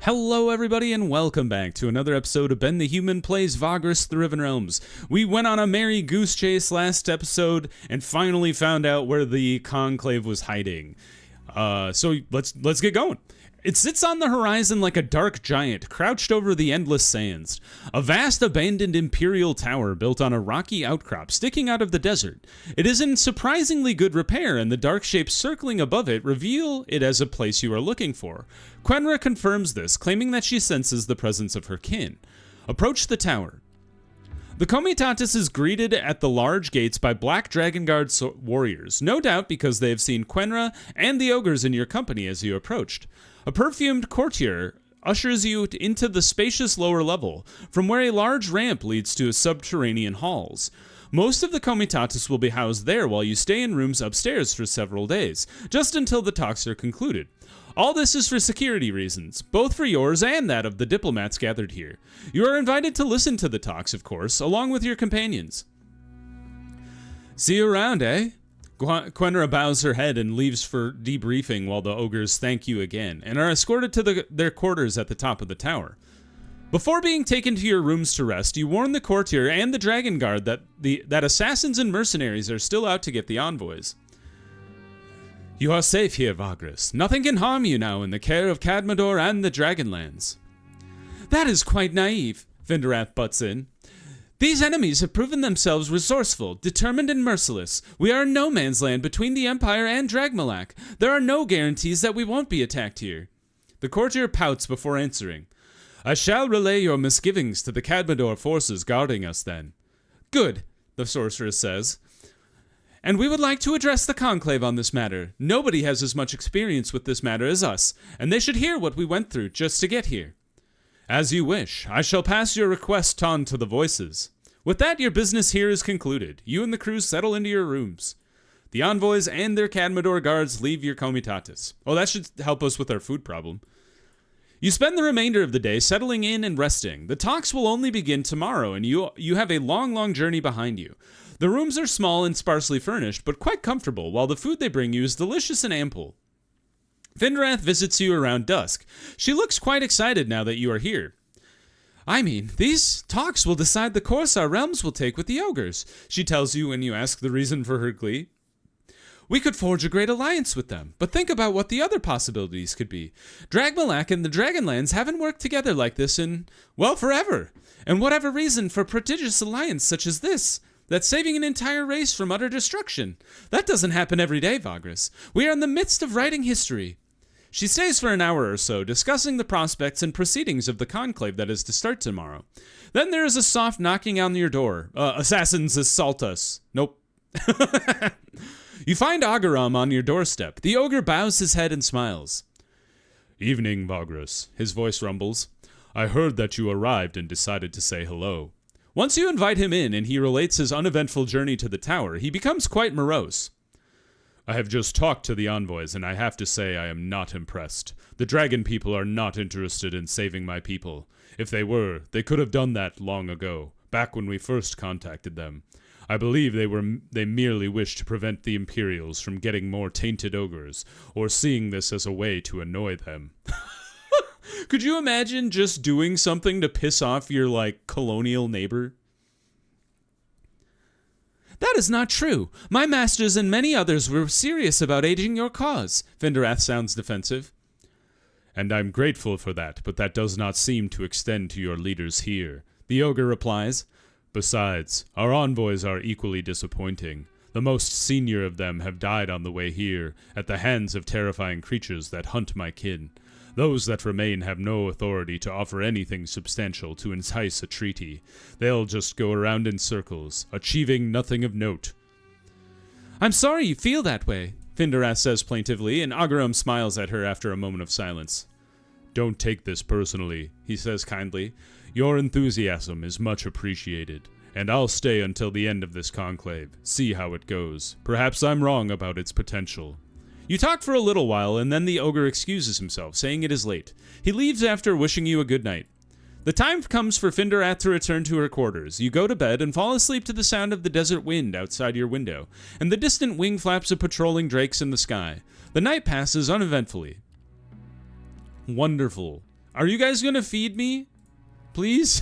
Hello everybody and welcome back to another episode of Ben the Human Plays Vagrus the Riven Realms. We went on a merry goose chase last episode and finally found out where the conclave was hiding. So let's get going. It sits on the horizon like a dark giant, crouched over the endless sands. A vast abandoned imperial tower built on a rocky outcrop sticking out of the desert. It is in surprisingly good repair, and the dark shapes circling above it reveal it as a place you are looking for. Quenra confirms this, claiming that she senses the presence of her kin. Approach the tower. The Comitatus is greeted at the large gates by Black Dragon Guard warriors, no doubt because they have seen Quenra and the ogres in your company as you approached. A perfumed courtier ushers you into the spacious lower level, from where a large ramp leads to subterranean halls. Most of the Comitatus will be housed there while you stay in rooms upstairs for several days, just until the talks are concluded. All this is for security reasons, both for yours and that of the diplomats gathered here. You are invited to listen to the talks, of course, along with your companions. See you around, eh? Quenra bows her head and leaves for debriefing while the ogres thank you again, and are escorted to their quarters at the top of the tower. Before being taken to your rooms to rest, you warn the courtier and the Dragon Guard that assassins and mercenaries are still out to get the envoys. You are safe here, Vagrus. Nothing can harm you now in the care of Cadmador and the Dragonlands. That is quite naive, Vinderath butts in. These enemies have proven themselves resourceful, determined, and merciless. We are in no man's land between the Empire and Dragmalak. There are no guarantees that we won't be attacked here. The courtier pouts before answering. I shall relay your misgivings to the Cadmador forces guarding us then. Good, the sorceress says. And we would like to address the conclave on this matter. Nobody has as much experience with this matter as us, and they should hear what we went through just to get here. As you wish. I shall pass your request on to the voices. With that, your business here is concluded. You and the crew settle into your rooms. The envoys and their Cadmador guards leave your Comitatus. Oh, that should help us with our food problem. You spend the remainder of the day settling in and resting. The talks will only begin tomorrow, and you have a long journey behind you. The rooms are small and sparsely furnished, but quite comfortable, while the food they bring you is delicious and ample. Vinderath visits you around dusk. She looks quite excited now that you are here. I mean, these talks will decide the course our realms will take with the ogres, she tells you when you ask the reason for her glee. We could forge a great alliance with them, but think about what the other possibilities could be. Dragmalak and the Dragonlands haven't worked together like this in, well, forever. And whatever reason for prodigious alliance such as this, that's saving an entire race from utter destruction. That doesn't happen every day, Vagrus. We are in the midst of writing history. She stays for an hour or so, discussing the prospects and proceedings of the conclave that is to start tomorrow. Then there is a soft knocking on your door. Assassins assault us. Nope. You find Agaram on your doorstep. The ogre bows his head and smiles. Evening, Vagrus, his voice rumbles. I heard that you arrived and decided to say hello. Once you invite him in and he relates his uneventful journey to the tower, he becomes quite morose. I have just talked to the envoys, and I have to say I am not impressed. The dragon people are not interested in saving my people. If they were, they could have done that long ago, back when we first contacted them. I believe they merely wish to prevent the Imperials from getting more tainted ogres, or seeing this as a way to annoy them. Could you imagine just doing something to piss off your, colonial neighbor? That is not true. My masters and many others were serious about aiding your cause. Vinderath sounds defensive. And I'm grateful for that, but that does not seem to extend to your leaders here. The ogre replies. Besides, our envoys are equally disappointing. The most senior of them have died on the way here, at the hands of terrifying creatures that hunt my kin. Those that remain have no authority to offer anything substantial to entice a treaty. They'll just go around in circles, achieving nothing of note. I'm sorry you feel that way, Vinderath says plaintively, and Agaram smiles at her after a moment of silence. Don't take this personally, he says kindly. Your enthusiasm is much appreciated, and I'll stay until the end of this conclave, see how it goes. Perhaps I'm wrong about its potential. You talk for a little while, and then the ogre excuses himself, saying it is late. He leaves after wishing you a good night. The time comes for Vinderath to return to her quarters. You go to bed and fall asleep to the sound of the desert wind outside your window, and the distant wing flaps of patrolling drakes in the sky. The night passes uneventfully. Wonderful. Are you guys gonna feed me? Please?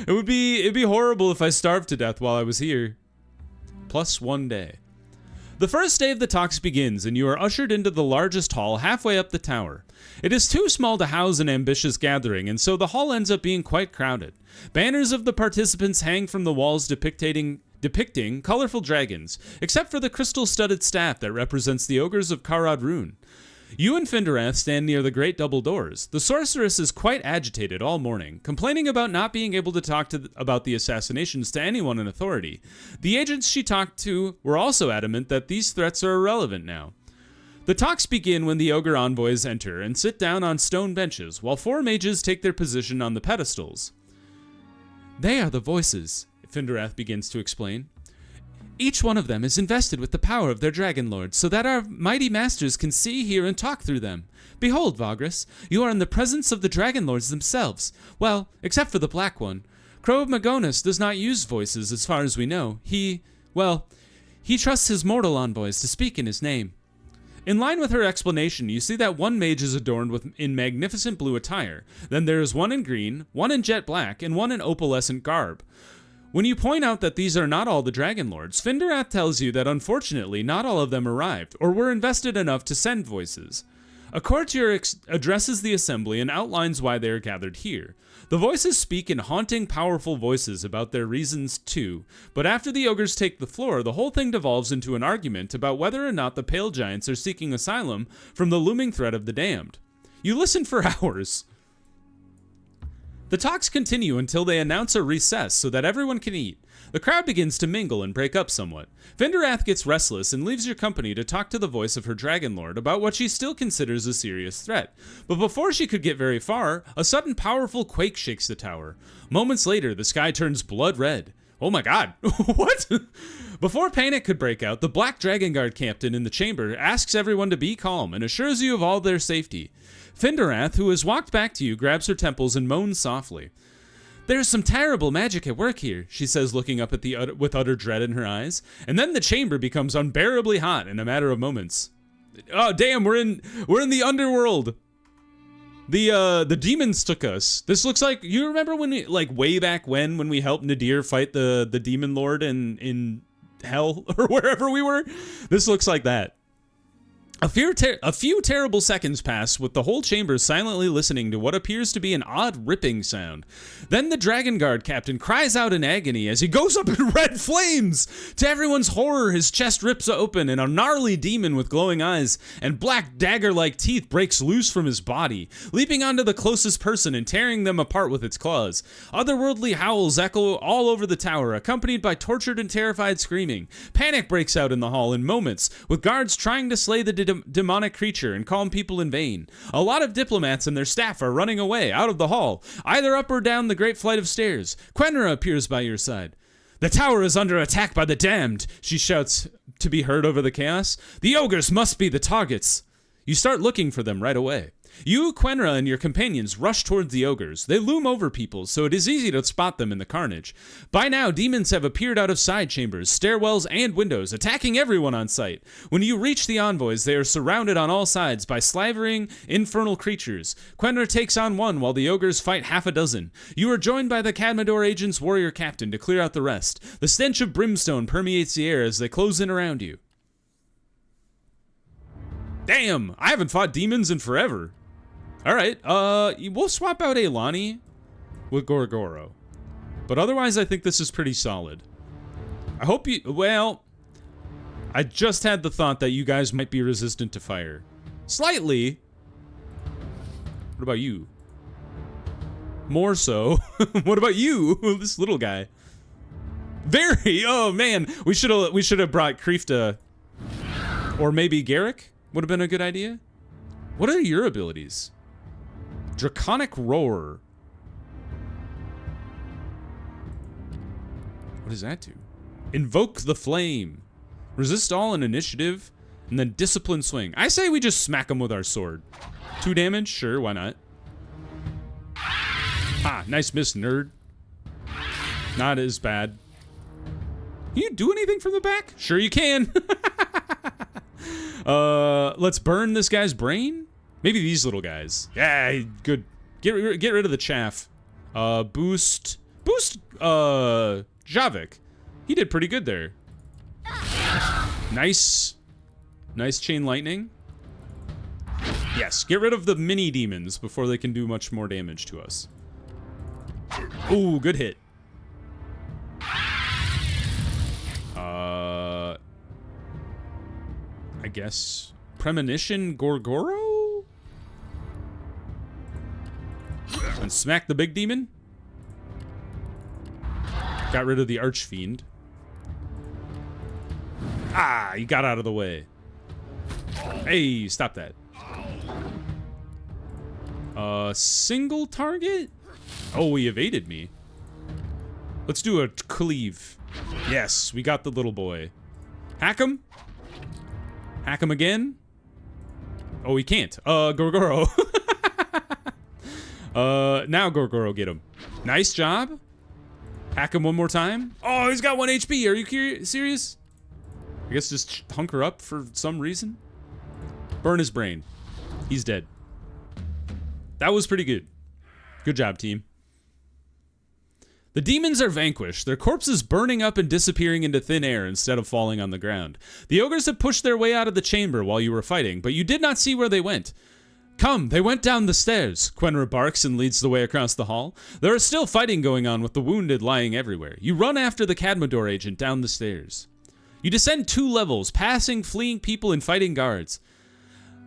It'd be horrible if I starved to death while I was here. Plus 1 day. The first day of the talks begins, and you are ushered into the largest hall halfway up the tower. It is too small to house an ambitious gathering, and so the hall ends up being quite crowded. Banners of the participants hang from the walls depicting colorful dragons, except for the crystal-studded staff that represents the ogres of Karad Rune. You and Finderath stand near the great double doors. The sorceress is quite agitated all morning, complaining about not being able to talk about the assassinations to anyone in authority. The agents she talked to were also adamant that these threats are irrelevant now. The talks begin when the ogre envoys enter and sit down on stone benches, while 4 mages take their position on the pedestals. They are the voices, Finderath begins to explain. Each one of them is invested with the power of their dragon lords, so that our mighty masters can see, hear, and talk through them. Behold, Vagrus, you are in the presence of the dragon lords themselves. Well, except for the black one. Cro-Magnon does not use voices, as far as we know. He trusts his mortal envoys to speak in his name. In line with her explanation, you see that one mage is adorned in magnificent blue attire. Then there is one in green, one in jet black, and one in opalescent garb. When you point out that these are not all the Dragon Lords, Finderath tells you that unfortunately not all of them arrived, or were invested enough to send voices. A courtier addresses the assembly and outlines why they are gathered here. The voices speak in haunting, powerful voices about their reasons too, but after the ogres take the floor, the whole thing devolves into an argument about whether or not the Pale Giants are seeking asylum from the looming threat of the damned. You listen for hours. The talks continue until they announce a recess so that everyone can eat. The crowd begins to mingle and break up somewhat. Finderath gets restless and leaves your company to talk to the voice of her Dragon Lord about what she still considers a serious threat. But before she could get very far, a sudden powerful quake shakes the tower. Moments later, the sky turns blood red. Oh my god, what? Before panic could break out, the Black Dragon Guard captain in the chamber asks everyone to be calm and assures you of all their safety. Finderath, who has walked back to you, grabs her temples and moans softly. There is some terrible magic at work here, she says, looking up at with utter dread in her eyes. And then the chamber becomes unbearably hot in a matter of moments. Oh damn, we're in the underworld. The demons took us. This looks like, you remember when we, like way back when we helped Nadir fight the demon lord in hell or wherever we were? This looks like that. A few terrible seconds pass with the whole chamber silently listening to what appears to be an odd ripping sound. Then the Dragon Guard captain cries out in agony as he goes up in red flames. To everyone's horror, his chest rips open and a gnarly demon with glowing eyes and black dagger-like teeth breaks loose from his body, leaping onto the closest person and tearing them apart with its claws. Otherworldly howls echo all over the tower, accompanied by tortured and terrified screaming. Panic breaks out in the hall in moments, with guards trying to slay the demonic creature and calm people in vain. A lot of diplomats and their staff are running away out of the hall, either up or down the great flight of stairs. Quenra appears by your side. The tower is under attack by the damned, she shouts to be heard over the chaos. The ogres must be the targets. You start looking for them right away. You, Quenra, and your companions rush towards the ogres. They loom over people, so it is easy to spot them in the carnage. By now, demons have appeared out of side chambers, stairwells, and windows, attacking everyone on sight. When you reach the envoys, they are surrounded on all sides by slavering, infernal creatures. Quenra takes on one while the ogres fight half a dozen. You are joined by the Cadmador agent's warrior captain to clear out the rest. The stench of brimstone permeates the air as they close in around you. Damn, I haven't fought demons in forever. Alright, we'll swap out Elani with Gorgoro. But otherwise, I think this is pretty solid. I hope you, well, I just had the thought that you guys might be resistant to fire. Slightly. What about you? More so. What about you? This little guy. Very, oh man, we should have brought Kreefta. Or maybe Garrick would have been a good idea. What are your abilities? Draconic Roar. What does that do? Invoke the Flame. Resist all in initiative, and then Discipline Swing. I say we just smack them with our sword. 2 damage? Sure, why not? Ah, nice miss, nerd. Not as bad. Can you do anything from the back? Sure you can. Let's burn this guy's brain. Maybe these little guys. Yeah, good. Get rid of the chaff. Boost, Javik. He did pretty good there. Nice chain lightning. Yes, get rid of the mini demons before they can do much more damage to us. Ooh, good hit. I guess Premonition Gorgoro? And smack the big demon. Got rid of the Archfiend. Ah, he got out of the way. Hey, stop that. Single target? Oh, he evaded me. Let's do a cleave. Yes, we got the little boy. Hack him. Hack him again. Oh, he can't. Gorgoro. Now Gorgoro, get him. Nice job. Hack him one more time. Oh, he's got 1 HP. Are you serious? I guess just hunker up for some reason. Burn his brain. He's dead. That was pretty good. Good job, team. The demons are vanquished, their corpses burning up and disappearing into thin air instead of falling on the ground. The ogres have pushed their way out of the chamber while you were fighting, but you did not see where they went. Come, they went down the stairs, Quenra barks and leads the way across the hall. There is still fighting going on with the wounded lying everywhere. You run after the Cadmador agent down the stairs. You descend 2 levels, passing fleeing people and fighting guards.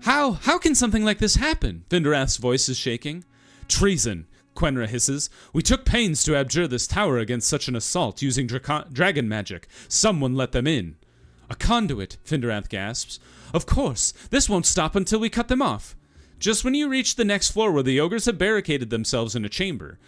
How can something like this happen? Vinderath's voice is shaking. Treason, Quenra hisses. We took pains to abjure this tower against such an assault using dragon magic. Someone let them in. A conduit, Vinderath gasps. Of course, this won't stop until we cut them off. Just when you reach the next floor where the ogres have barricaded themselves in a chamber.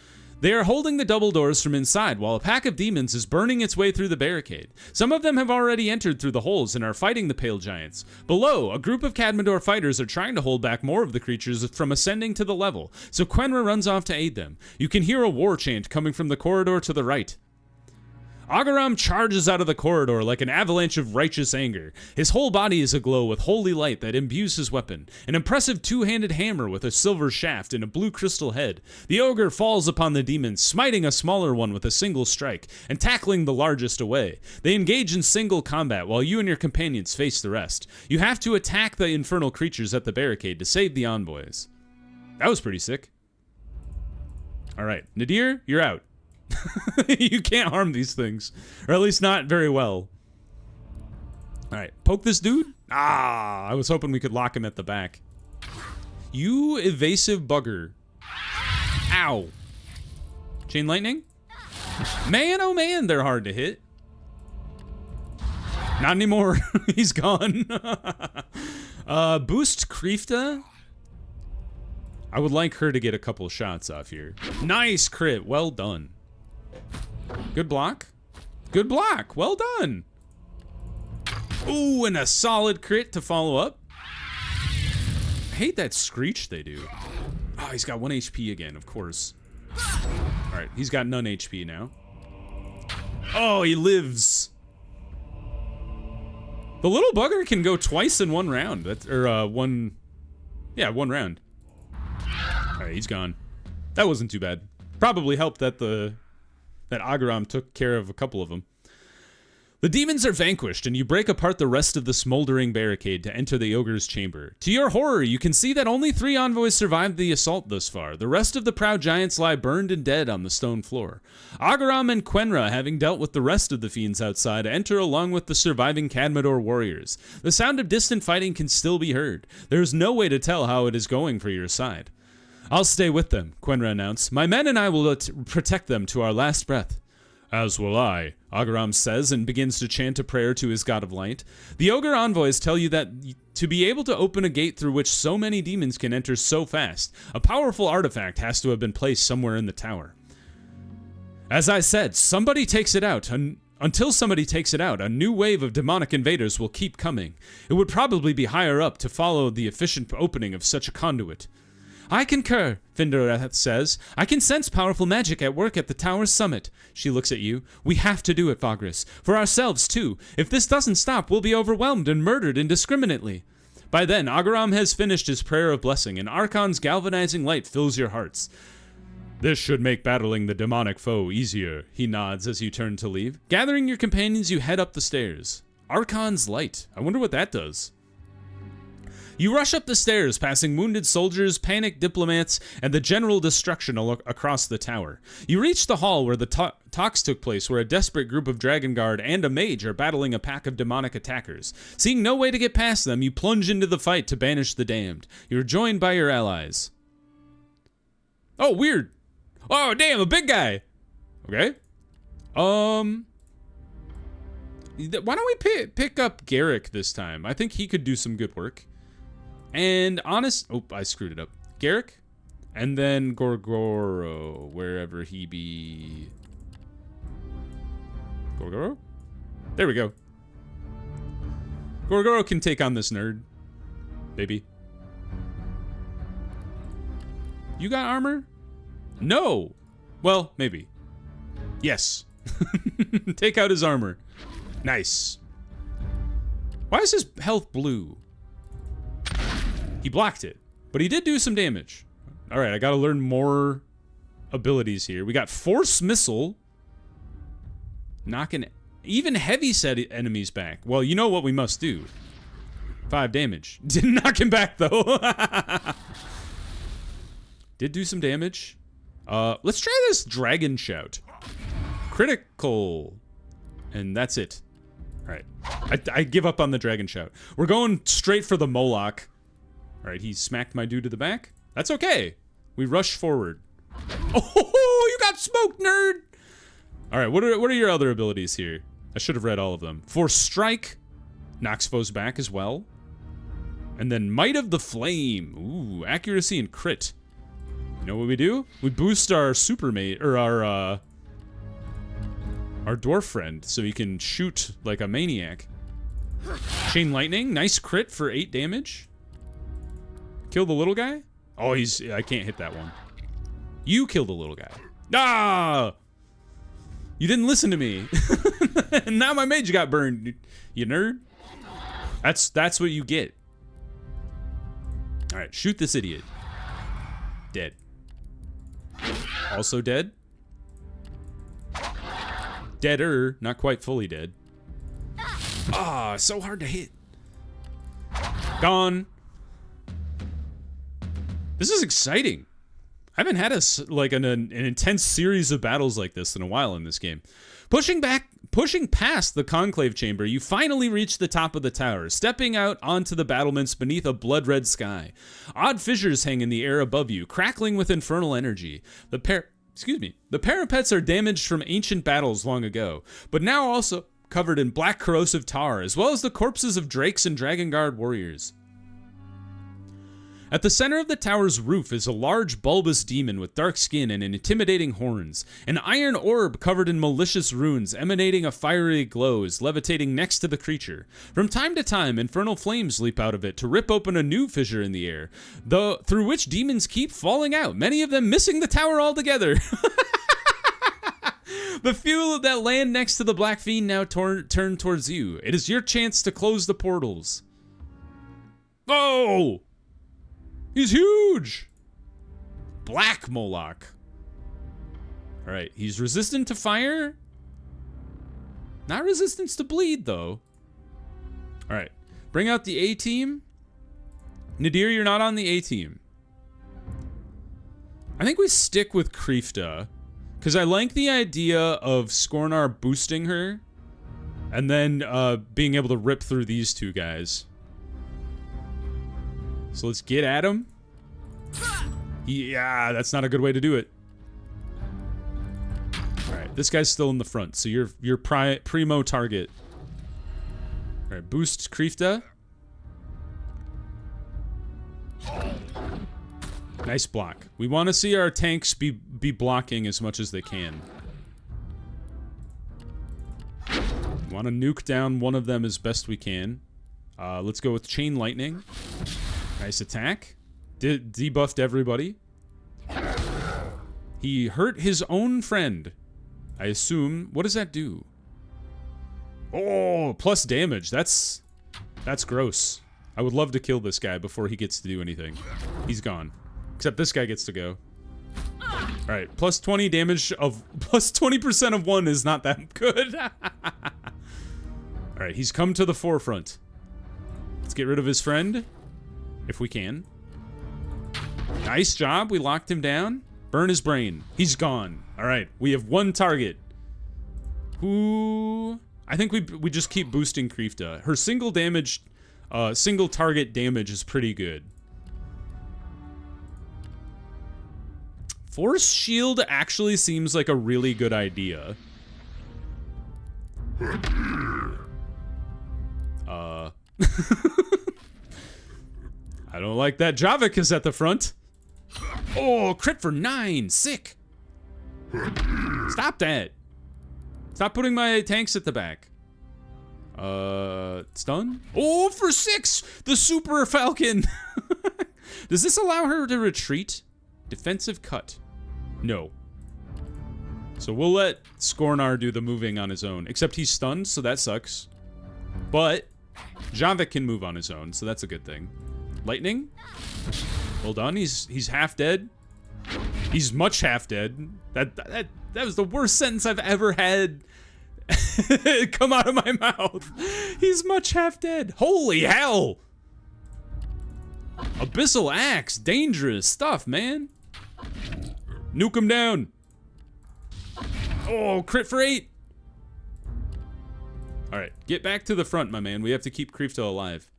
They are holding the double doors from inside while a pack of demons is burning its way through the barricade. Some of them have already entered through the holes and are fighting the pale giants. Below, a group of Cadmador fighters are trying to hold back more of the creatures from ascending to the level, so Quenra runs off to aid them. You can hear a war chant coming from the corridor to the right. Agaram charges out of the corridor like an avalanche of righteous anger. His whole body is aglow with holy light that imbues his weapon, an impressive 2-handed hammer with a silver shaft and a blue crystal head. The ogre falls upon the demons, smiting a smaller one with a single strike, and tackling the largest away. They engage in single combat while you and your companions face the rest. You have to attack the infernal creatures at the barricade to save the envoys. That was pretty sick. Alright, Nadir, you're out. You can't harm these things. Or at least not very well. Alright, poke this dude? Ah, I was hoping we could lock him at the back. You evasive bugger. Ow. Chain lightning? Man, oh man, they're hard to hit. Not anymore. He's gone. Boost Krifta? I would like her to get a couple shots off here. Nice crit, well done. Good block. Good block. Well done. Ooh, and a solid crit to follow up. I hate that screech they do. Oh, he's got 1 HP again, of course. All right, he's got none HP now. Oh, he lives. The little bugger can go twice in 1 round. One round. All right, he's gone. That wasn't too bad. Probably helped that that Agaram took care of a couple of them. The demons are vanquished, and you break apart the rest of the smoldering barricade to enter the ogre's chamber. To your horror, you can see that only 3 envoys survived the assault thus far. The rest of the proud giants lie burned and dead on the stone floor. Agaram and Quenra, having dealt with the rest of the fiends outside, enter along with the surviving Cadmador warriors. The sound of distant fighting can still be heard. There is no way to tell how it is going for your side. I'll stay with them, Quenra announced. My men and I will protect them to our last breath. As will I, Agaram says and begins to chant a prayer to his god of light. The ogre envoys tell you that to be able to open a gate through which so many demons can enter so fast, a powerful artifact has to have been placed somewhere in the tower. As I said, somebody takes it out. Until somebody takes it out, a new wave of demonic invaders will keep coming. It would probably be higher up to follow the efficient opening of such a conduit. I concur, Vinderath says. I can sense powerful magic at work at the tower's summit. She looks at you. We have to do it, Vagrus. For ourselves, too. If this doesn't stop, we'll be overwhelmed and murdered indiscriminately. By then, Agaram has finished his prayer of blessing, and Archon's galvanizing light fills your hearts. This should make battling the demonic foe easier, he nods as you turn to leave. Gathering your companions, you head up the stairs. Archon's light. I wonder what that does. You rush up the stairs, passing wounded soldiers, panicked diplomats, and the general destruction across the tower. You reach the hall where the talks took place, where a desperate group of Dragon Guard and a mage are battling a pack of demonic attackers. Seeing no way to get past them, you plunge into the fight to banish the damned. You're joined by your allies. Oh, weird. Oh, damn, a big guy. Okay. Why don't we pick up Garrick this time? I think he could do some good work. And oh, I screwed it up. Garrick, and then Gorgoro, wherever he be. Gorgoro? There we go. Gorgoro can take on this nerd. Baby. You got armor? No. Well, maybe. Yes. Take out his armor. Nice. Why is his health blue? He blocked it, but he did do some damage. All right, I got to learn more abilities here. We got Force Missile. Knocking even heavy set enemies back. Well, you know what we must do. 5 damage. Didn't knock him back, though. Did do some damage. Let's try this Dragon Shout. Critical. And that's it. All right. I give up on the Dragon Shout. We're going straight for the Moloch. All right, he smacked my dude to the back. That's okay. We rush forward. Oh, you got smoked, nerd. All right, what are your other abilities here? I should have read all of them. Force Strike. Knocks foes back as well. And then Might of the Flame. Ooh, accuracy and crit. You know what we do? We boost our supermate, or our dwarf friend, so he can shoot like a maniac. Chain Lightning, nice crit for 8 damage. Kill the little guy? Oh, I can't hit that one. You kill the little guy. Ah! You didn't listen to me. And now my mage got burned, you nerd. That's what you get. All right, shoot this idiot. Dead. Also dead. Deader, not quite fully dead. Ah, so hard to hit. Gone. This is exciting. I haven't had an intense series of battles like this in a while in this game. Pushing past the conclave chamber, you finally reach the top of the tower, stepping out onto the battlements beneath a blood-red sky. Odd fissures hang in the air above you, crackling with infernal energy. The parapets are damaged from ancient battles long ago, but now also covered in black corrosive tar, as well as the corpses of drakes and Dragon Guard warriors. At the center of the tower's roof is a large bulbous demon with dark skin and intimidating horns. An iron orb covered in malicious runes emanating a fiery glow is levitating next to the creature. From time to time, infernal flames leap out of it to rip open a new fissure in the air, through which demons keep falling out, many of them missing the tower altogether. The few that land next to the Black Fiend now turn towards you. It is your chance to close the portals. Oh! He's huge! Black Moloch. Alright, he's resistant to fire. Not resistance to bleed, though. Alright, bring out the A-team. Nadir, you're not on the A-team. I think we stick with Kriefta, because I like the idea of Skornar boosting her, and then being able to rip through these two guys. So let's get at him. Yeah, that's not a good way to do it. All right, this guy's still in the front, so you're primo target. All right, boost Kriefta. Nice block. We want to see our tanks be blocking as much as they can. We want to nuke down one of them as best we can. Let's go with Chain Lightning. Nice attack. Debuffed everybody. He hurt his own friend. I assume. What does that do? Oh, plus damage. That's gross. I would love to kill this guy before he gets to do anything. He's gone. Except this guy gets to go. Alright, plus 20 damage of... Plus 20% of 1 is not that good. Alright, he's come to the forefront. Let's get rid of his friend. If we can. Nice job, we locked him down. Burn his brain. He's gone. Alright, we have one target. Who... I think we just keep boosting Krifta. Her single damage... single target damage is pretty good. Force Shield actually seems like a really good idea. I don't like that Javik is at the front. Oh, crit for 9. Sick. Stop that. Stop putting my tanks at the back. Stun? Oh, for 6! The Super Falcon! Does this allow her to retreat? Defensive cut. No. So we'll let Skornar do the moving on his own. Except he's stunned, so that sucks. But Javik can move on his own, so that's a good thing. Lightning? Well done. He's half dead. He's much half dead. That was the worst sentence I've ever had come out of my mouth. He's much half dead. Holy hell! Abyssal Axe. Dangerous stuff, man. Nuke him down. Oh, crit for 8. Alright, get back to the front, my man. We have to keep Krifta alive.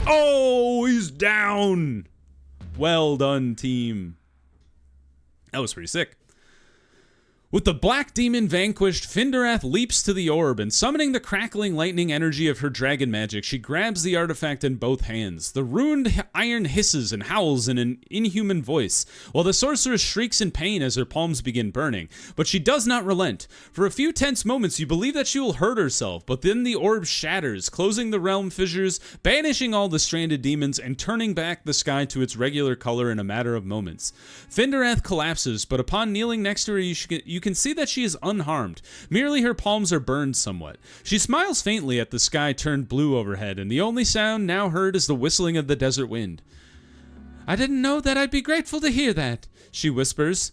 Oh, he's down. Well done, team. That was pretty sick. With the Black Demon vanquished, Finderath leaps to the orb, and summoning the crackling lightning energy of her dragon magic, she grabs the artifact in both hands. The ruined iron hisses and howls in an inhuman voice, while the sorceress shrieks in pain as her palms begin burning. But she does not relent. For a few tense moments, you believe that she will hurt herself, but then the orb shatters, closing the realm fissures, banishing all the stranded demons, and turning back the sky to its regular color in a matter of moments. Finderath collapses, but upon kneeling next to her, you can see that she is unharmed. Merely her palms are burned somewhat. She smiles faintly at the sky turned blue overhead, and the only sound now heard is the whistling of the desert wind. I didn't know that I'd be grateful to hear that, she whispers.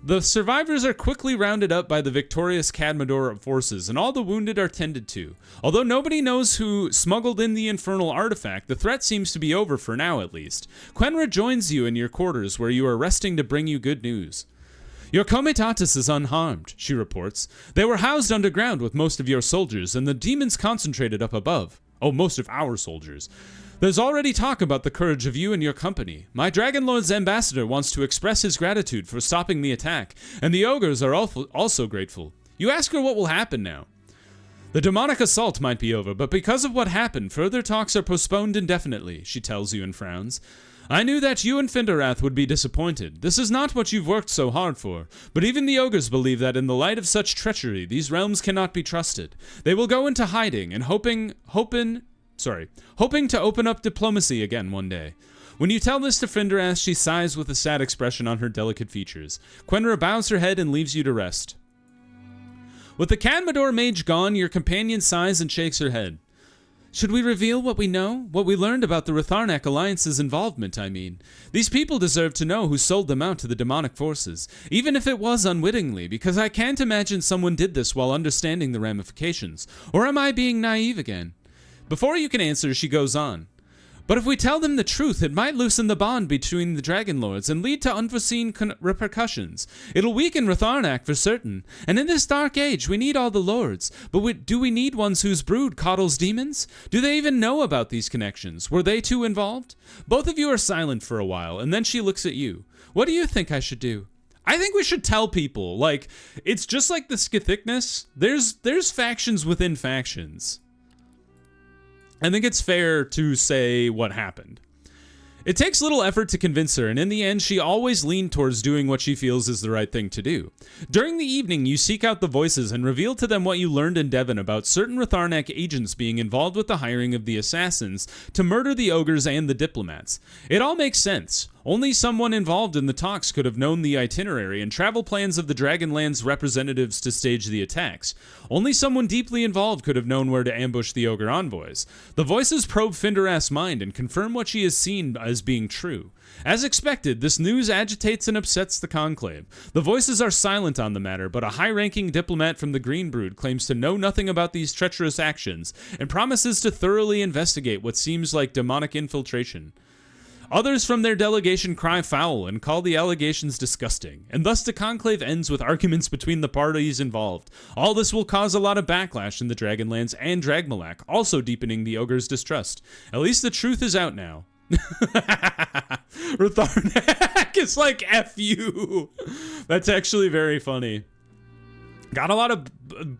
The survivors are quickly rounded up by the victorious Cadmador forces, and all the wounded are tended to. Although nobody knows who smuggled in the infernal artifact, the threat seems to be over for now at least. Quenra joins you in your quarters, where you are resting to bring you good news. Your comitatus is unharmed, she reports. They were housed underground with most of your soldiers, and the demons concentrated up above. Oh, most of our soldiers. There's already talk about the courage of you and your company. My Dragon Lord's ambassador wants to express his gratitude for stopping the attack, and the ogres are also grateful. You ask her what will happen now. The demonic assault might be over, but because of what happened, further talks are postponed indefinitely, she tells you and frowns. I knew that you and Finderath would be disappointed. This is not what you've worked so hard for. But even the ogres believe that in the light of such treachery, these realms cannot be trusted. They will go into hiding and hoping to open up diplomacy again one day. When you tell this to Finderath, she sighs with a sad expression on her delicate features. Quenra bows her head and leaves you to rest. With the Cadmador mage gone, your companion sighs and shakes her head. Should we reveal what we know? What we learned about the Ratharnak Alliance's involvement, I mean. These people deserve to know who sold them out to the demonic forces, even if it was unwittingly, because I can't imagine someone did this while understanding the ramifications. Or am I being naive again? Before you can answer, she goes on. But if we tell them the truth, it might loosen the bond between the Dragon Lords and lead to unforeseen repercussions. It'll weaken Ratharnak for certain. And in this dark age, we need all the lords. But do we need ones whose brood coddles demons? Do they even know about these connections? Were they too involved? Both of you are silent for a while, and then she looks at you. What do you think I should do? I think we should tell people. Like, it's just like the Scythicness. There's factions within factions. I think it's fair to say what happened. It takes little effort to convince her, and in the end, she always leaned towards doing what she feels is the right thing to do. During the evening, you seek out the voices and reveal to them what you learned in Devon about certain Ratharnak agents being involved with the hiring of the assassins to murder the ogres and the diplomats. It all makes sense. Only someone involved in the talks could have known the itinerary and travel plans of the Dragonland's representatives to stage the attacks. Only someone deeply involved could have known where to ambush the Ogre envoys. The voices probe Findorath's mind and confirm what she has seen as being true. As expected, this news agitates and upsets the Conclave. The voices are silent on the matter, but a high-ranking diplomat from the Green Brood claims to know nothing about these treacherous actions and promises to thoroughly investigate what seems like demonic infiltration. Others from their delegation cry foul and call the allegations disgusting, and thus the Conclave ends with arguments between the parties involved. All this will cause a lot of backlash in the Dragonlands and Dragmalak, also deepening the Ogre's distrust. At least the truth is out now. Ratharnak is like, F you. That's actually very funny. Got a lot of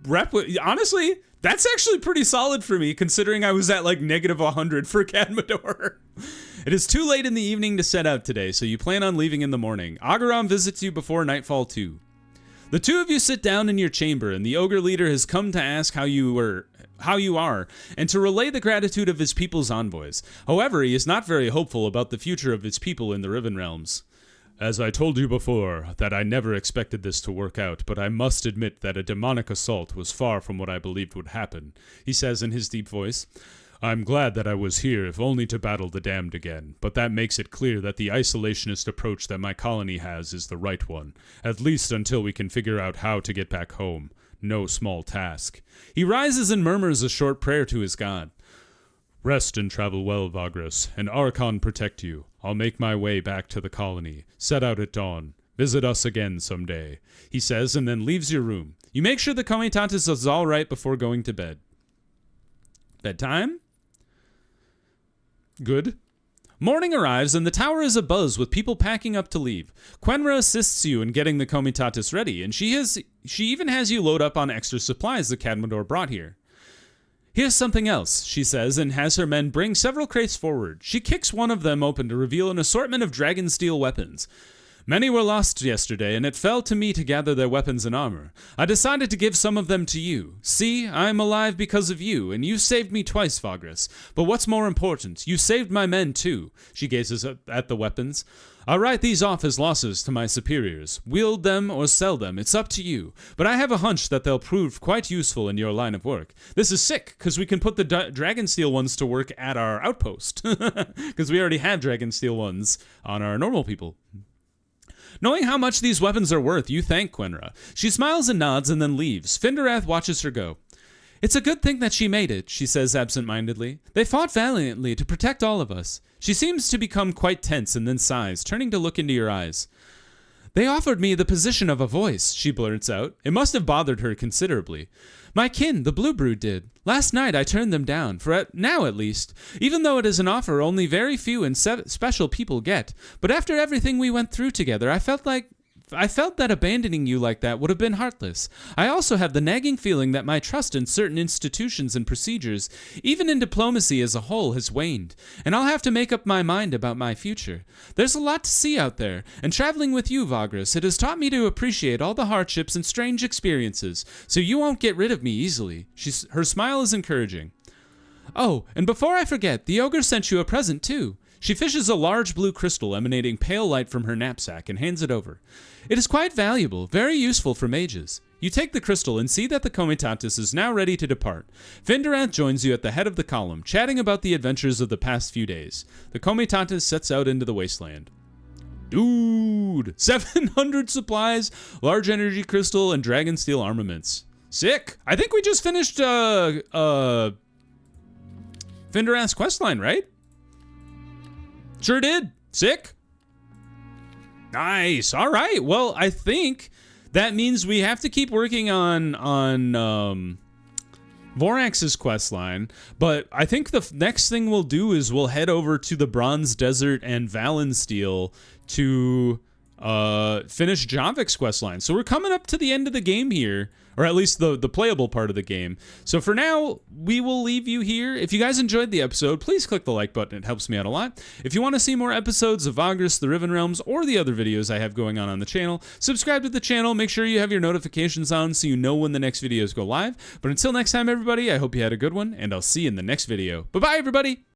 rep. Honestly, that's actually pretty solid for me, considering I was at like -100 for Cadmador. It is too late in the evening to set out today, so you plan on leaving in the morning. Agaram visits you before nightfall too. The two of you sit down in your chamber, and the Ogre leader has come to ask how you are, and to relay the gratitude of his people's envoys. However, he is not very hopeful about the future of his people in the Riven realms. As I told you before, that I never expected this to work out, but I must admit that a demonic assault was far from what I believed would happen, he says in his deep voice. I'm glad that I was here, if only to battle the damned again, but that makes it clear that the isolationist approach that my colony has is the right one, at least until we can figure out how to get back home. No small task. He rises and murmurs a short prayer to his god. Rest and travel well, Vagrus, and Archon protect you. I'll make my way back to the colony. Set out at dawn. Visit us again someday, he says, and then leaves your room. You make sure the Comitatus is all right before going to bed. Bedtime? Good. Morning arrives, and the tower is abuzz with people packing up to leave. Quenra assists you in getting the Comitatus ready, and she even has you load up on extra supplies that Cadmador brought here. Here's something else, she says, and has her men bring several crates forward. She kicks one of them open to reveal an assortment of dragon steel weapons. Many were lost yesterday, and it fell to me to gather their weapons and armor. I decided to give some of them to you. See, I am alive because of you, and you saved me twice, Vagrus. But what's more important, you saved my men too. She gazes at the weapons. I'll write these off as losses to my superiors. Wield them or sell them, it's up to you. But I have a hunch that they'll prove quite useful in your line of work. This is sick, because we can put the Dragonsteel ones to work at our outpost. Because we already have Dragonsteel ones on our normal people. Knowing how much these weapons are worth, you thank Quenra. She smiles and nods and then leaves. Findorath watches her go. It's a good thing that she made it, she says absent-mindedly. They fought valiantly to protect all of us. She seems to become quite tense and then sighs, turning to look into your eyes. They offered me the position of a voice, she blurts out. It must have bothered her considerably. My kin, the Blue Brood, did. Last night I turned them down, now at least, even though it is an offer only very few and special people get. But after everything we went through together, I felt that abandoning you like that would have been heartless. I also have the nagging feeling that my trust in certain institutions and procedures, even in diplomacy as a whole, has waned, and I'll have to make up my mind about my future. There's a lot to see out there, and traveling with you, Vagrus, it has taught me to appreciate all the hardships and strange experiences, so you won't get rid of me easily. Her smile is encouraging. Oh, and before I forget, the ogre sent you a present too. She fishes a large blue crystal emanating pale light from her knapsack and hands it over. It is quite valuable, very useful for mages. You take the crystal and see that the Comitatus is now ready to depart. Findorath joins you at the head of the column, chatting about the adventures of the past few days. The Comitatus sets out into the wasteland. Dude! 700 supplies, large energy crystal, and dragon steel armaments. Sick! I think we just finished, Findorath's questline, right? Sure did. Sick. Nice. All right. Well, I think that means we have to keep working on Vorax's questline, but I think the next thing we'll do is we'll head over to the Bronze Desert and Valensteel to finish Javik's questline. So we're coming up to the end of the game here, or at least the playable part of the game. So for now, we will leave you here. If you guys enjoyed the episode, please click the like button. It helps me out a lot. If you want to see more episodes of Vagrus, the Riven Realms, or the other videos I have going on the channel, subscribe to the channel. Make sure you have your notifications on so you know when the next videos go live. But until next time, everybody, I hope you had a good one, and I'll see you in the next video. Bye-bye, everybody!